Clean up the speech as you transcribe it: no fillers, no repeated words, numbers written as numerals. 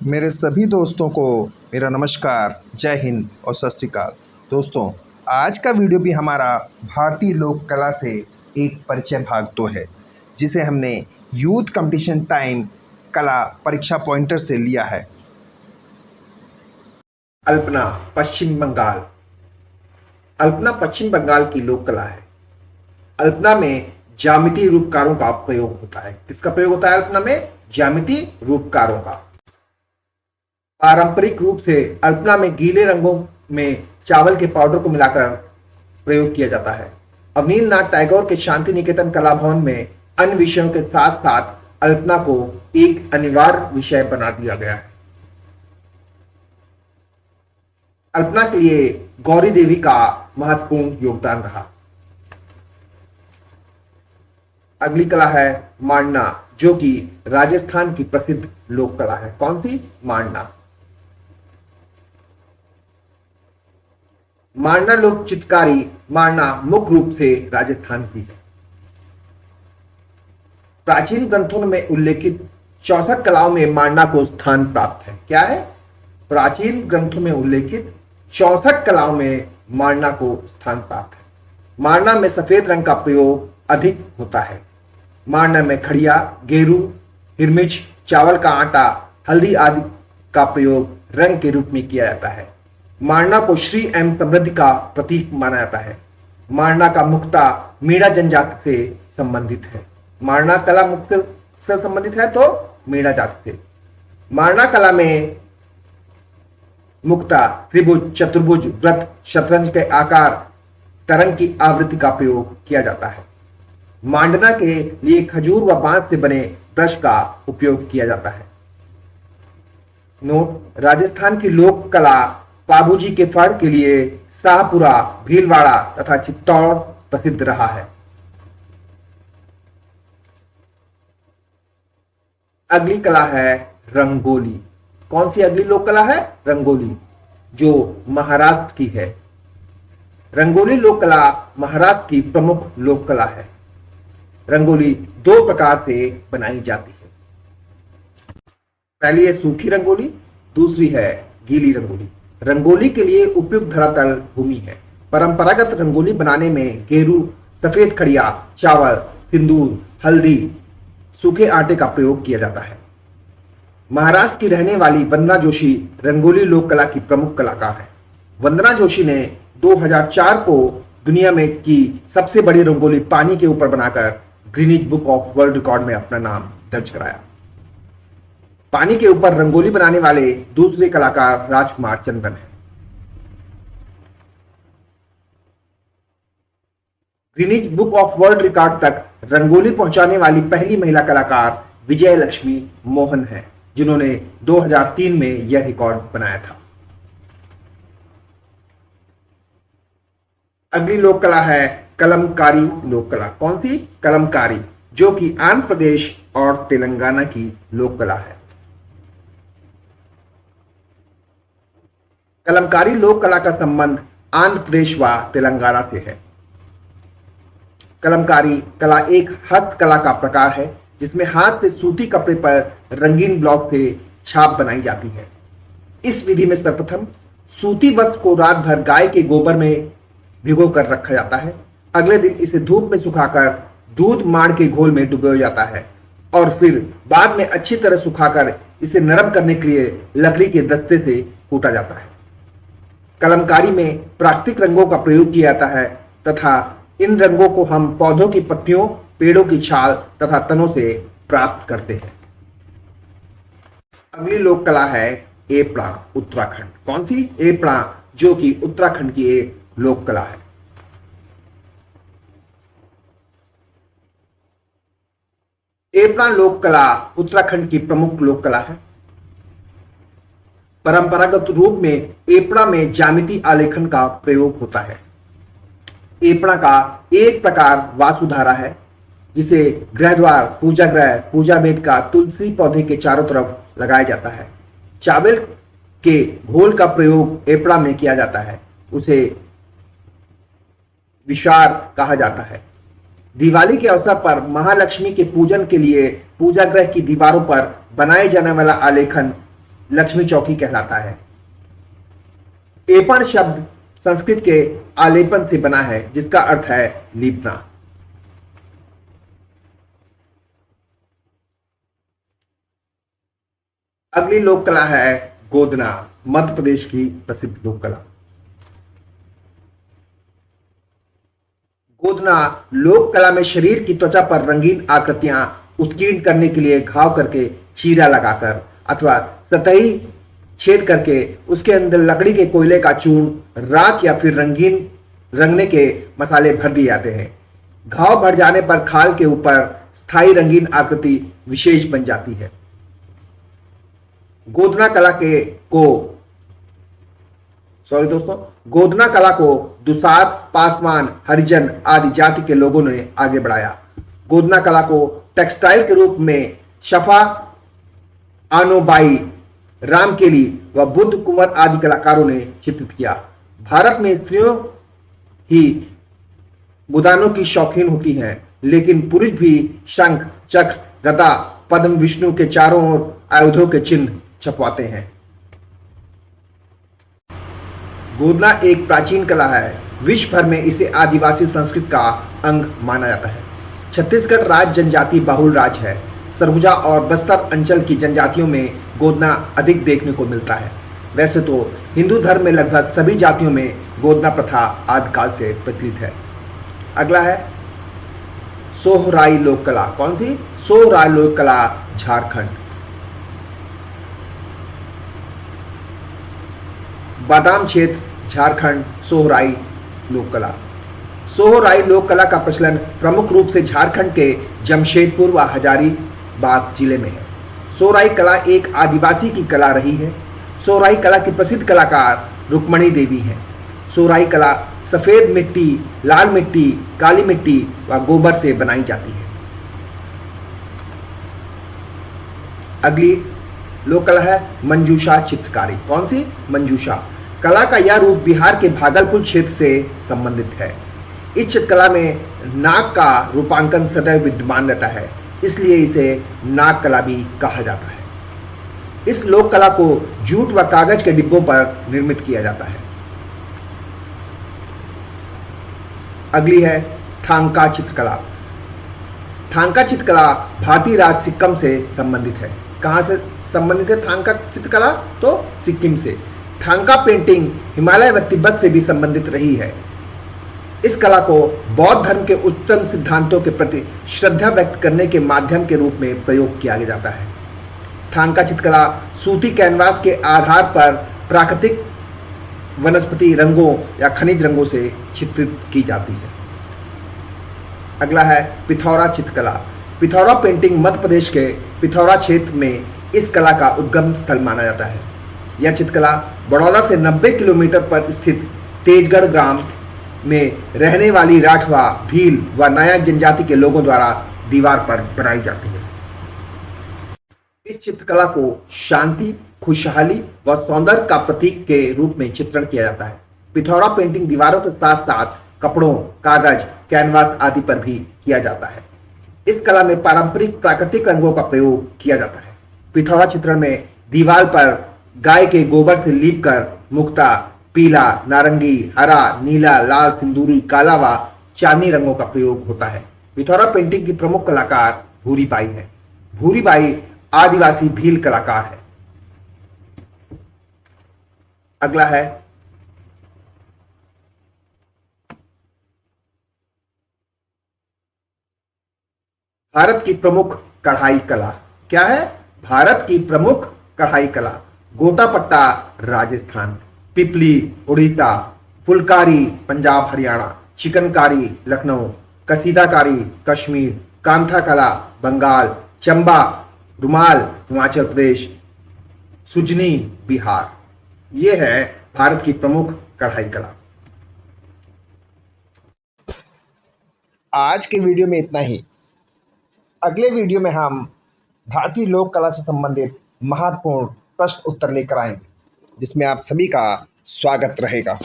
मेरे सभी दोस्तों को मेरा नमस्कार, जय हिंद और सत श्री अकाल। दोस्तों, आज का वीडियो भी हमारा भारतीय लोक कला से एक परिचय भाग 2 है, जिसे हमने यूथ कंपटीशन टाइम कला परीक्षा पॉइंटर से लिया है। अल्पना पश्चिम बंगाल। अल्पना पश्चिम बंगाल की लोक कला है। अल्पना में ज्यामितीय रूपकारों का प्रयोग होता है। किसका प्रयोग होता है अल्पना में? ज्यामितीय रूपकारों का। पारंपरिक रूप से अल्पना में गीले रंगों में चावल के पाउडर को मिलाकर प्रयोग किया जाता है। अवनींद्रनाथ टैगोर के शांति निकेतन कला भवन में अन्य विषयों के साथ साथ अल्पना को एक अनिवार्य विषय बना दिया गया है। अल्पना के लिए गौरी देवी का महत्वपूर्ण योगदान रहा। अगली कला है मांडना, जो कि राजस्थान की प्रसिद्ध लोक कला है। कौन सी? मांडना। मांडना लोक चित्रकारी मांडना मुख्य रूप से राजस्थान की है। प्राचीन ग्रंथों में उल्लेखित 64 कलाओं में मांडना को स्थान प्राप्त है। क्या है? प्राचीन ग्रंथों में उल्लेखित 64 कलाओं में मांडना को स्थान प्राप्त है। मांडना में सफेद रंग का प्रयोग अधिक होता है। मांडना में खड़िया, गेरू, हिरमिच, चावल का आटा, हल्दी आदि का प्रयोग रंग के रूप में किया जाता है। मांडना को श्री एवं समृद्धि का प्रतीक माना जाता है। मांडना का मुख्यतः मीणा जनजाति से संबंधित है। मांडना कला मुख्य से संबंधित है तो मीणा जाति से। मांडना कला में मुक्ता, त्रिभुज, चतुर्भुज, वृत्त, शतरंज के आकार, तरंग की आवृत्ति का प्रयोग किया जाता है। मांडना के लिए खजूर व बांस से बने ब्रश का उपयोग किया जाता है। नोट: राजस्थान की लोक कला पाबूजी के फड़ के लिए शाहपुरा, भीलवाड़ा तथा चित्तौड़ प्रसिद्ध रहा है। अगली कला है रंगोली। कौन सी अगली लोक कला है? रंगोली, जो महाराष्ट्र की है। रंगोली लोक कला महाराष्ट्र की प्रमुख लोक कला है। रंगोली 2 प्रकार से बनाई जाती है। पहली है सूखी रंगोली, दूसरी है गीली रंगोली। रंगोली के लिए उपयुक्त धरातल भूमि है। परंपरागत रंगोली बनाने में गेरू, सफेद खड़िया, चावल, सिंदूर, हल्दी, सूखे आटे का प्रयोग किया जाता है। महाराष्ट्र की रहने वाली वंदना जोशी रंगोली लोक कला की प्रमुख कलाकार है। वंदना जोशी ने 2004 को दुनिया में की सबसे बड़ी रंगोली पानी के ऊपर बनाकर Guinness book of world record में अपना नाम दर्ज कराया। पानी के ऊपर रंगोली बनाने वाले दूसरे कलाकार राजकुमार चंदन हैं। Guinness book of world record तक रंगोली पहुंचाने वाली पहली महिला कलाकार विजय लक्ष्मी मोहन है, जिन्होंने 2003 में यह रिकॉर्ड बनाया था। अगली लोक कला है कलमकारी लोक कला। कौन सी? कलमकारी, जो कि आंध्र प्रदेश और तेलंगाना की लोक कला है। कलमकारी लोक कला का संबंध आंध्र प्रदेश व तेलंगाना से है। कलमकारी कला एक हस्तकला का प्रकार है, जिसमें हाथ से सूती कपड़े पर रंगीन ब्लॉक से छाप बनाई जाती है। इस विधि में सर्वप्रथम सूती वस्त्र को रात भर गाय के गोबर में भिगो कर रखा जाता है। अगले दिन इसे धूप में सुखाकर दूध माड़ के घोल में डुबोया जाता है और फिर बाद में अच्छी तरह सुखाकर इसे नरम करने के लिए लकड़ी के दस्ते से कूटा जाता है। कलमकारी में प्राकृतिक रंगों का प्रयोग किया जाता है तथा इन रंगों को हम पौधों की पत्तियों, पेड़ों की छाल तथा तनों से प्राप्त करते हैं। अगली लोक कला है एपड़ा, उत्तराखंड। कौन सी? एपड़ा, जो कि उत्तराखंड की एक लोक कला है। एपड़ा लोक कला उत्तराखंड की प्रमुख लोक कला है। परंपरागत रूप में एपड़ा में ज्यामितीय आलेखन का प्रयोग होता है। एपड़ा का एक प्रकार वासुधारा है, जिसे गृहद्वार, पूजा गृह, पूजा वेदिका, तुलसी पौधे के चारों तरफ लगाया जाता है। चावल के घोल का प्रयोग एपड़ा में किया जाता है। उसे विशार कहा जाता है। दिवाली के अवसर पर महालक्ष्मी के पूजन के लिए पूजा गृह की दीवारों पर बनाए जाने वाला आलेखन लक्ष्मी चौकी कहलाता है। एपण शब्द संस्कृत के आलेपन से बना है जिसका अर्थ है लीपना। अगली लोक कला है गोदना, मध्य प्रदेश की प्रसिद्ध लोक कला। गोदना लोक कला में शरीर की त्वचा पर रंगीन आकृतियां उत्कीर्ण करने के लिए घाव करके चीरा लगाकर अथवा सतही छेद करके उसके अंदर लकड़ी के कोयले का चूर्ण, राख या फिर रंगीन रंगने के मसाले भर दिए जाते हैं। घाव भर जाने पर खाल के ऊपर स्थायी रंगीन आकृति विशेष बन जाती है। गोदना कला को दुसार, पासवान, हरिजन आदि जाति के लोगों ने आगे बढ़ाया। गोदना कला को टेक्सटाइल के रूप में शफा आनोबाई, रामकेली व बुद्ध कुंवर आदि कलाकारों ने चित्रित किया। भारत में स्त्रियों ही गोदानों की शौकीन होती हैं, लेकिन पुरुष भी शंख, चक्र, गदा, पद्म, विष्णु के चारों ओर आयुधों के चिन्ह छपवाते हैं। गोदना एक प्राचीन कला है। विश्व भर में इसे आदिवासी संस्कृति का अंग माना जाता है। छत्तीसगढ़ राज्य जनजाति बहुल राज्य है। सरगुजा और बस्तर अंचल की जनजातियों में गोदना अधिक देखने को मिलता है। वैसे तो हिंदू धर्म में लगभग सभी जातियों में गोदना प्रथा आदिकाल से प्रचलित है। अगला है सोहराई लोक कला। कौन सी? सोहराई लोक कला, झारखंड। बादाम क्षेत्र, झारखंड। सोहराई लोक कला। सोहराई लोक कला का प्रचलन प्रमुख रूप से झारखंड के जमशेदपुर व हजारीबाग जिले में है। सोहराई कला एक आदिवासी की कला रही है। सोहराई कला की प्रसिद्ध कलाकार रुक्मणी देवी हैं। सोहराई कला सफेद मिट्टी, लाल मिट्टी, काली मिट्टी व गोबर से बनाई जाती है। अगली लोक कला है मंजूषा चित्रकारी। कौन सी? मंजूषा। कला का यह रूप बिहार के भागलपुर क्षेत्र से संबंधित है। इस चित्रकला में नाग का रूपांकन सदैव विद्यमान रहता है, इसलिए इसे नाग कला भी कहा जाता है। इस लोक कला को जूट व कागज के डिब्बों पर निर्मित किया जाता है। अगली है थांका चित्रकला। थांका चित्रकला भारतीय राज्य सिक्किम से संबंधित है। कहां से संबंधित है थांका चित्रकला? तो सिक्किम से। थांका पेंटिंग हिमालय व तिब्बत से भी संबंधित रही है। इस कला को बौद्ध धर्म के उच्चतम सिद्धांतों के प्रति श्रद्धा व्यक्त करने के माध्यम के रूप में प्रयोग किया जाता है। थांका चित्रकला सूती कैनवास के आधार पर प्राकृतिक वनस्पति रंगों या खनिज रंगों से चित्रित की जाती है। अगला है पिथौरा चित्रकला। पिथौरा पेंटिंग मध्य प्रदेश के पिथौरा क्षेत्र में इस कला का उद्गम स्थल माना जाता है। यह चित्रकला बड़ौदा से 90 किलोमीटर पर स्थित तेजगढ़ ग्राम में रहने वाली राठवा, भील व नायक जनजाति के लोगों द्वारा दीवार पर बनाई जाती है। इस चित्रकला को शांति, खुशहाली व सौंदर्य का प्रतीक के रूप में चित्रण किया जाता है। पिथौरा पेंटिंग दीवारों के साथ साथ कपड़ों, कागज, कैनवास आदि पर भी किया जाता है। इस कला में पारंपरिक प्राकृतिक रंगों का प्रयोग किया जाता है। पिथौरा चित्रण में दीवार पर गाय के गोबर से लीपकर मुक्ता, पीला, नारंगी, हरा, नीला, लाल, सिंदूरी, काला व चांदनी रंगों का प्रयोग होता है। पिथौरा पेंटिंग की प्रमुख कलाकार भूरीबाई है। भूरीबाई आदिवासी भील कलाकार है। अगला है भारत की प्रमुख कढ़ाई कला। क्या है? भारत की प्रमुख कढ़ाई कला। गोटापट्टा राजस्थान, पिपली उड़ीसा, फुलकारी पंजाब हरियाणा, चिकनकारी लखनऊ, कसीदाकारी कश्मीर, कांथा कला बंगाल, चंबा रुमाल हिमाचल प्रदेश, सुजनी बिहार। ये है भारत की प्रमुख कढ़ाई कला। आज के वीडियो में इतना ही। अगले वीडियो में हम भारतीय लोक कला से संबंधित महत्वपूर्ण प्रश्न उत्तर लेकर आएंगे, जिसमें आप सभी का स्वागत रहेगा।